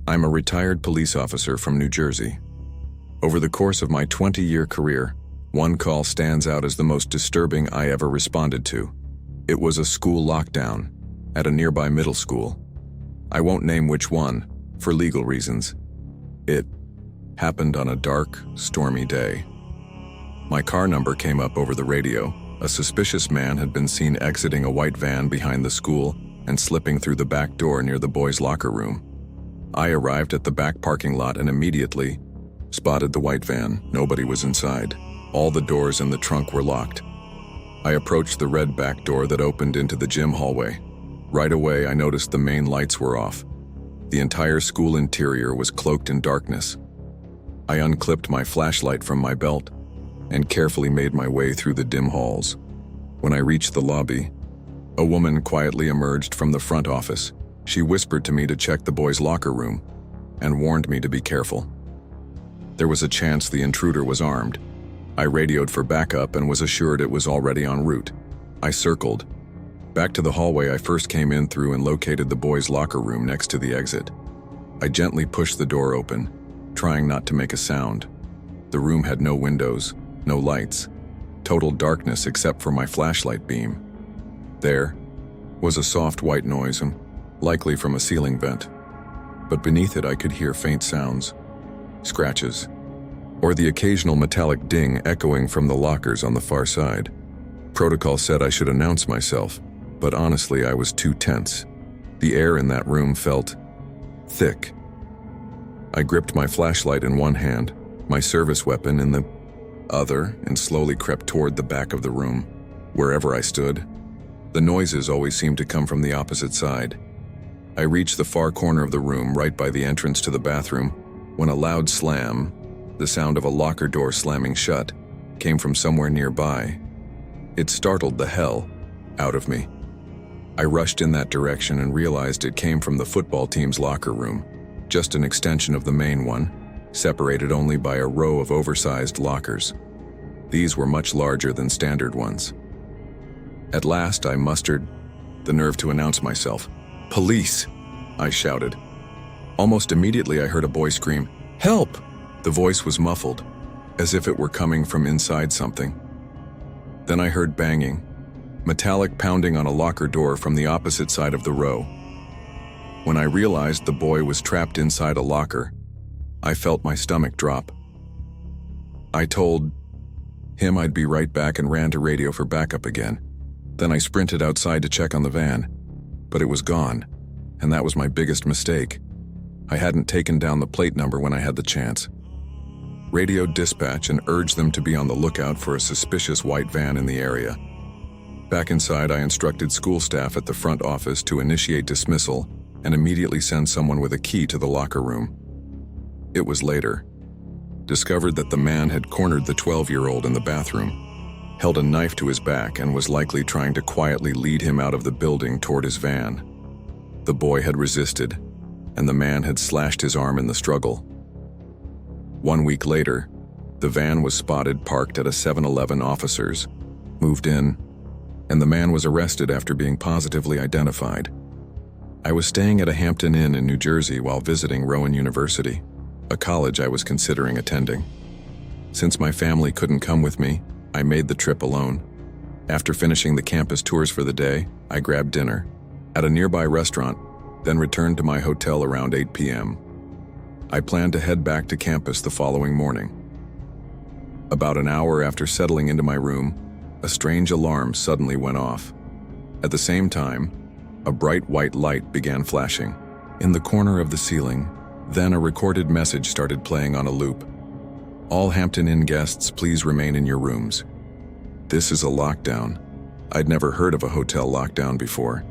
I'm a retired police officer from New Jersey. Over the course of my 20-year career, one call stands out as the most disturbing I ever responded to. It was a school lockdown at a nearby middle school. I won't name which one, for legal reasons. It happened on a dark, stormy day. My car number came up over the radio. A suspicious man had been seen exiting a white van behind the school and slipping through the back door near the boys' locker room. I arrived at the back parking lot and immediately spotted the white van. Nobody was inside. All the doors in the trunk were locked. I approached the red back door that opened into the gym hallway. Right away, I noticed the main lights were off. The entire school interior was cloaked in darkness. I unclipped my flashlight from my belt and carefully made my way through the dim halls. When I reached the lobby, a woman quietly emerged from the front office. She whispered to me to check the boys' locker room and warned me to be careful. There was a chance the intruder was armed. I radioed for backup and was assured it was already en route. I circled back to the hallway I first came in through and located the boys' locker room next to the exit. I gently pushed the door open, trying not to make a sound. The room had no windows, no lights, total darkness except for my flashlight beam. There was a soft white noise, likely from a ceiling vent, but beneath it I could hear faint sounds, scratches, or the occasional metallic ding echoing from the lockers on the far side. Protocol said I should announce myself, but honestly I was too tense. The air in that room felt thick. I gripped my flashlight in one hand, my service weapon in the other, and slowly crept toward the back of the room. Wherever I stood, the noises always seemed to come from the opposite side. I reached the far corner of the room, right by the entrance to the bathroom, when a loud slam, the sound of a locker door slamming shut, came from somewhere nearby. It startled the hell out of me. I rushed in that direction and realized it came from the football team's locker room, just an extension of the main one, separated only by a row of oversized lockers. These were much larger than standard ones. At last, I mustered the nerve to announce myself. "Police!" I shouted. Almost immediately, I heard a boy scream, "Help!" The voice was muffled, as if it were coming from inside something. Then I heard banging, metallic pounding on a locker door from the opposite side of the row. When I realized the boy was trapped inside a locker, I felt my stomach drop. I told him I'd be right back and ran to radio for backup again. Then I sprinted outside to check on the van, but it was gone, and that was my biggest mistake. I hadn't taken down the plate number when I had the chance. Radioed dispatch and urged them to be on the lookout for a suspicious white van in the area. Back inside, I instructed school staff at the front office to initiate dismissal and immediately send someone with a key to the locker room. It was later discovered that the man had cornered the 12-year-old in the bathroom, held a knife to his back, and was likely trying to quietly lead him out of the building toward his van. The boy had resisted, and the man had slashed his arm in the struggle. 1 week later, the van was spotted parked at a 7-Eleven. Officers moved in, and the man was arrested after being positively identified. I was staying at a Hampton Inn in New Jersey while visiting Rowan University, a college I was considering attending. Since my family couldn't come with me, I made the trip alone. After finishing the campus tours for the day, I grabbed dinner at a nearby restaurant, then returned to my hotel around 8 p.m. I planned to head back to campus the following morning. About an hour after settling into my room, a strange alarm suddenly went off. At the same time, a bright white light began flashing in the corner of the ceiling. Then a recorded message started playing on a loop. "All Hampton Inn guests, please remain in your rooms. This is a lockdown." I'd never heard of a hotel lockdown before.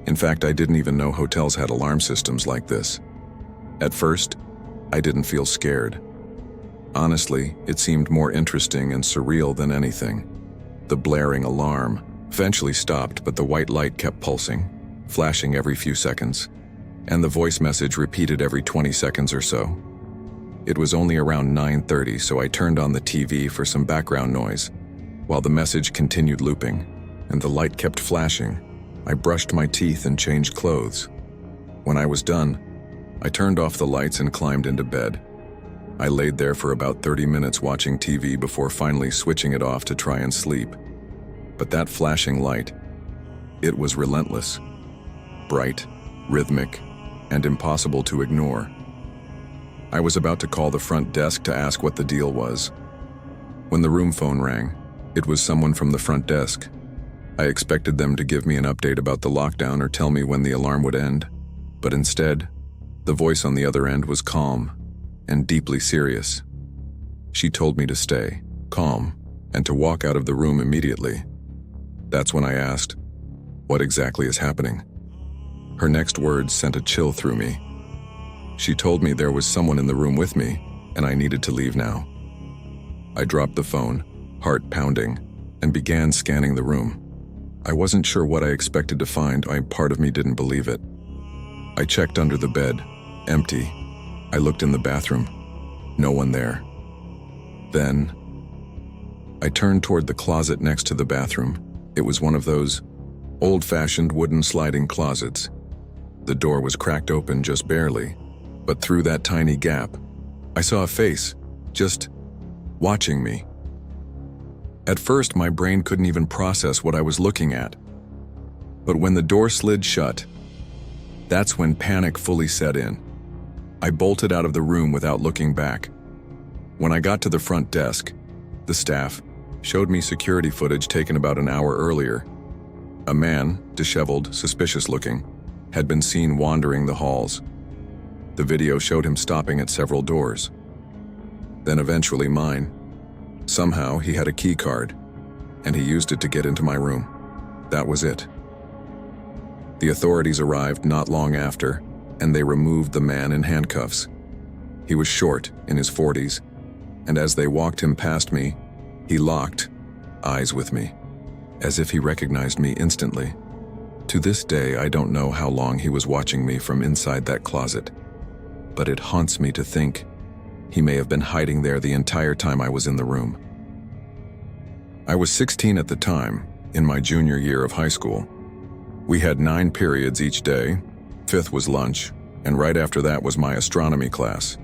In fact, I didn't even know hotels had alarm systems like this. At first, I didn't feel scared. Honestly, it seemed more interesting and surreal than anything. The blaring alarm eventually stopped, but the white light kept pulsing, flashing every few seconds, and the voice message repeated every 20 seconds or so. It was only around 9:30, so I turned on the TV for some background noise, while the message continued looping, and the light kept flashing. I brushed my teeth and changed clothes. When I was done, I turned off the lights and climbed into bed. I laid there for about 30 minutes watching TV before finally switching it off to try and sleep. But that flashing light, it was relentless. Bright, rhythmic, and impossible to ignore. I was about to call the front desk to ask what the deal was. When the room phone rang, it was someone from the front desk. I expected them to give me an update about the lockdown or tell me when the alarm would end, but instead, the voice on the other end was calm and deeply serious. She told me to stay calm and to walk out of the room immediately. That's when I asked, "What exactly is happening?" Her next words sent a chill through me. She told me there was someone in the room with me, and I needed to leave now. I dropped the phone, heart pounding, and began scanning the room. I wasn't sure what I expected to find. Part of me didn't believe it. I checked under the bed, empty. I looked in the bathroom, no one there. Then, I turned toward the closet next to the bathroom. It was one of those old-fashioned wooden sliding closets. The door was cracked open just barely, but through that tiny gap, I saw a face, just watching me. At first, my brain couldn't even process what I was looking at. But when the door slid shut, that's when panic fully set in. I bolted out of the room without looking back. When I got to the front desk, the staff showed me security footage taken about an hour earlier. A man, disheveled, suspicious-looking, had been seen wandering the halls. The video showed him stopping at several doors. Then eventually mine. Somehow he had a key card, and he used it to get into my room. That was it. The authorities arrived not long after, and they removed the man in handcuffs. He was short, in his 40s, and as they walked him past me, he locked eyes with me, as if he recognized me instantly. To this day, I don't know how long he was watching me from inside that closet, but it haunts me to think he may have been hiding there the entire time I was in the room. I was 16 at the time, in my junior year of high school. We had 9 periods each day, 5th was lunch, and right after that was my astronomy class.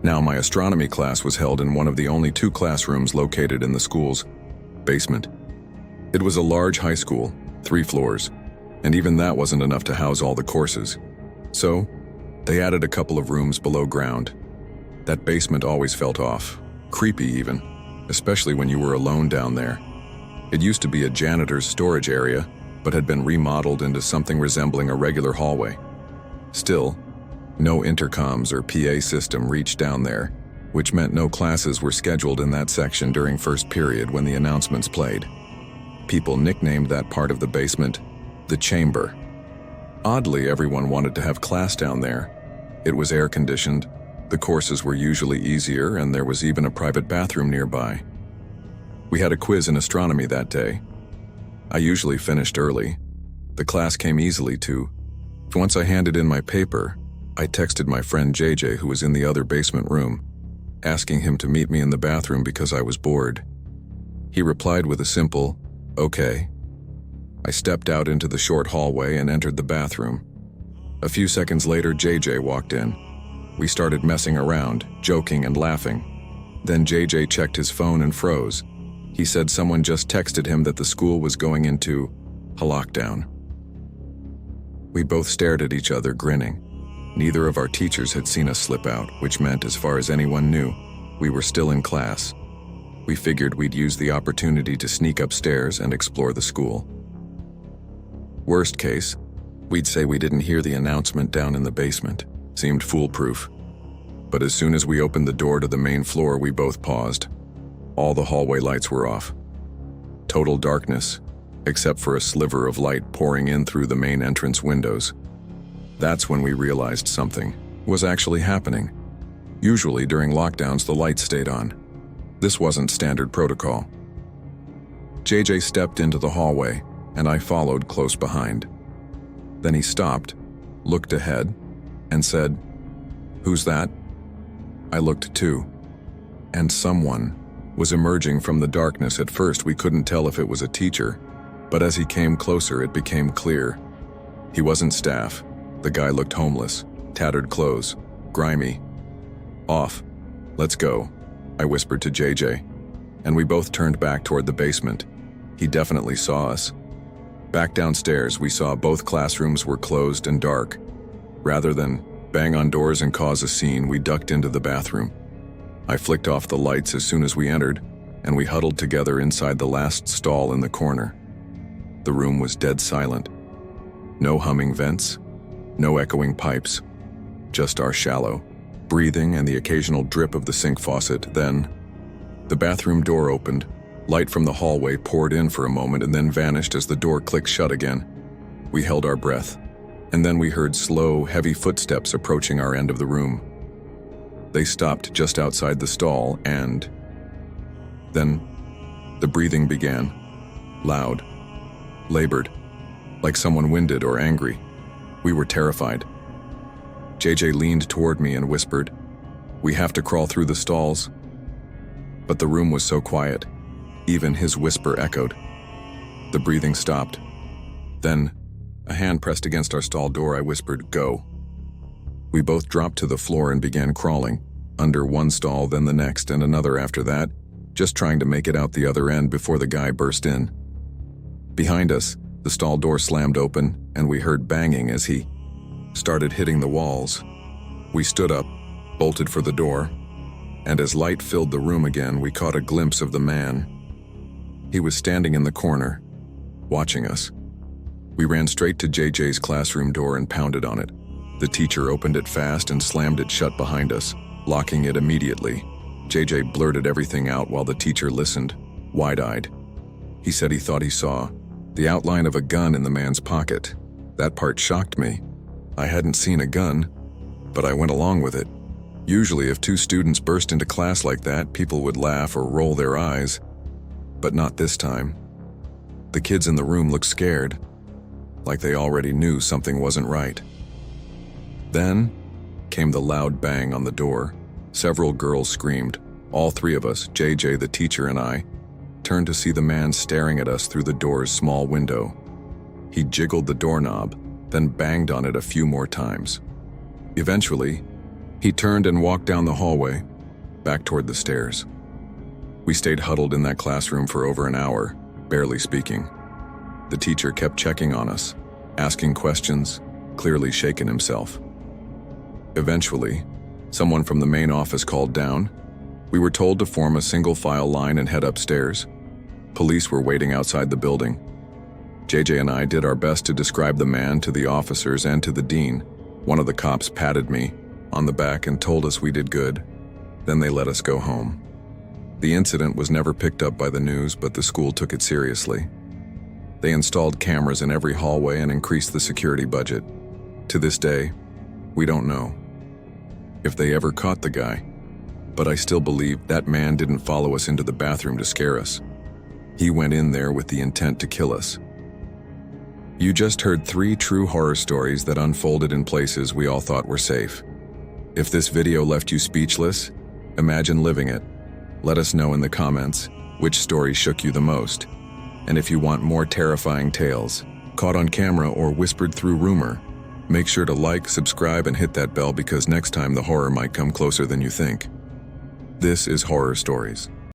Now, my astronomy class was held in one of the only 2 classrooms located in the school's basement. It was a large high school, 3 floors, and even that wasn't enough to house all the courses. So, they added a couple of rooms below ground. That basement always felt off, creepy even, especially when you were alone down there. It used to be a janitor's storage area, but had been remodeled into something resembling a regular hallway. Still, no intercoms or PA system reached down there, which meant no classes were scheduled in that section during first period when the announcements played. People nicknamed that part of the basement the chamber. Oddly, everyone wanted to have class down there. It was air-conditioned, the courses were usually easier, and there was even a private bathroom nearby. We had a quiz in astronomy that day. I usually finished early. The class came easily too. Once I handed in my paper, I texted my friend JJ, who was in the other basement room, asking him to meet me in the bathroom because I was bored. He replied with a simple, "Okay." I stepped out into the short hallway and entered the bathroom. A few seconds later, JJ walked in. We started messing around, joking and laughing. Then JJ checked his phone and froze. He said someone just texted him that the school was going into a lockdown. We both stared at each other, grinning. Neither of our teachers had seen us slip out, which meant, as far as anyone knew, we were still in class. We figured we'd use the opportunity to sneak upstairs and explore the school. Worst case, we'd say we didn't hear the announcement down in the basement. Seemed foolproof. But as soon as we opened the door to the main floor, we both paused. All the hallway lights were off. Total darkness, except for a sliver of light pouring in through the main entrance windows. That's when we realized something was actually happening. Usually during lockdowns, the lights stayed on. This wasn't standard protocol. JJ stepped into the hallway, and I followed close behind. Then he stopped, looked ahead, and said, "Who's that?" I looked too, and someone was emerging from the darkness. At first, we couldn't tell if it was a teacher, but as he came closer, it became clear. He wasn't staff. The guy looked homeless, tattered clothes, grimy. "Off. Let's go," I whispered to JJ, and we both turned back toward the basement. He definitely saw us. Back downstairs, we saw both classrooms were closed and dark. Rather than bang on doors and cause a scene, we ducked into the bathroom. I flicked off the lights as soon as we entered, and we huddled together inside the last stall in the corner. The room was dead silent. No humming vents, no echoing pipes, just our shallow breathing and the occasional drip of the sink faucet. Then, the bathroom door opened. Light from the hallway poured in for a moment and then vanished as the door clicked shut again. We held our breath, and then we heard slow, heavy footsteps approaching our end of the room. They stopped just outside the stall, and then the breathing began, loud, labored, like someone winded or angry. We were terrified. JJ leaned toward me and whispered, "We have to crawl through the stalls." But the room was so quiet, even his whisper echoed. The breathing stopped. Then, a hand pressed against our stall door. I whispered, "Go." We both dropped to the floor and began crawling, under one stall, then the next, and another after that, just trying to make it out the other end before the guy burst in. Behind us, the stall door slammed open, and we heard banging as he started hitting the walls. We stood up, bolted for the door, and as light filled the room again, we caught a glimpse of the man. He was standing in the corner, watching us. We ran straight to JJ's classroom door and pounded on it. The teacher opened it fast and slammed it shut behind us, locking it immediately. JJ blurted everything out while the teacher listened, wide-eyed. He said he thought he saw the outline of a gun in the man's pocket. That part shocked me. I hadn't seen a gun, but I went along with it. Usually, if two students burst into class like that, people would laugh or roll their eyes. But not this time. The kids in the room looked scared, like they already knew something wasn't right. Then came the loud bang on the door. Several girls screamed. All three of us, JJ, the teacher, and I, turned to see the man staring at us through the door's small window. He jiggled the doorknob, then banged on it a few more times. Eventually, he turned and walked down the hallway, back toward the stairs. We stayed huddled in that classroom for over an hour, barely speaking. The teacher kept checking on us, asking questions, clearly shaken himself. Eventually, someone from the main office called down. We were told to form a single file line and head upstairs. Police were waiting outside the building. JJ and I did our best to describe the man to the officers and to the dean. One of the cops patted me on the back and told us we did good. Then they let us go home. The incident was never picked up by the news, but the school took it seriously. They installed cameras in every hallway and increased the security budget. To this day, we don't know if they ever caught the guy, but I still believe that man didn't follow us into the bathroom to scare us. He went in there with the intent to kill us. You just heard 3 true horror stories that unfolded in places we all thought were safe. If this video left you speechless, imagine living it. Let us know in the comments which story shook you the most. And if you want more terrifying tales, caught on camera or whispered through rumor, make sure to like, subscribe, and hit that bell because next time the horror might come closer than you think. This is Horror Stories.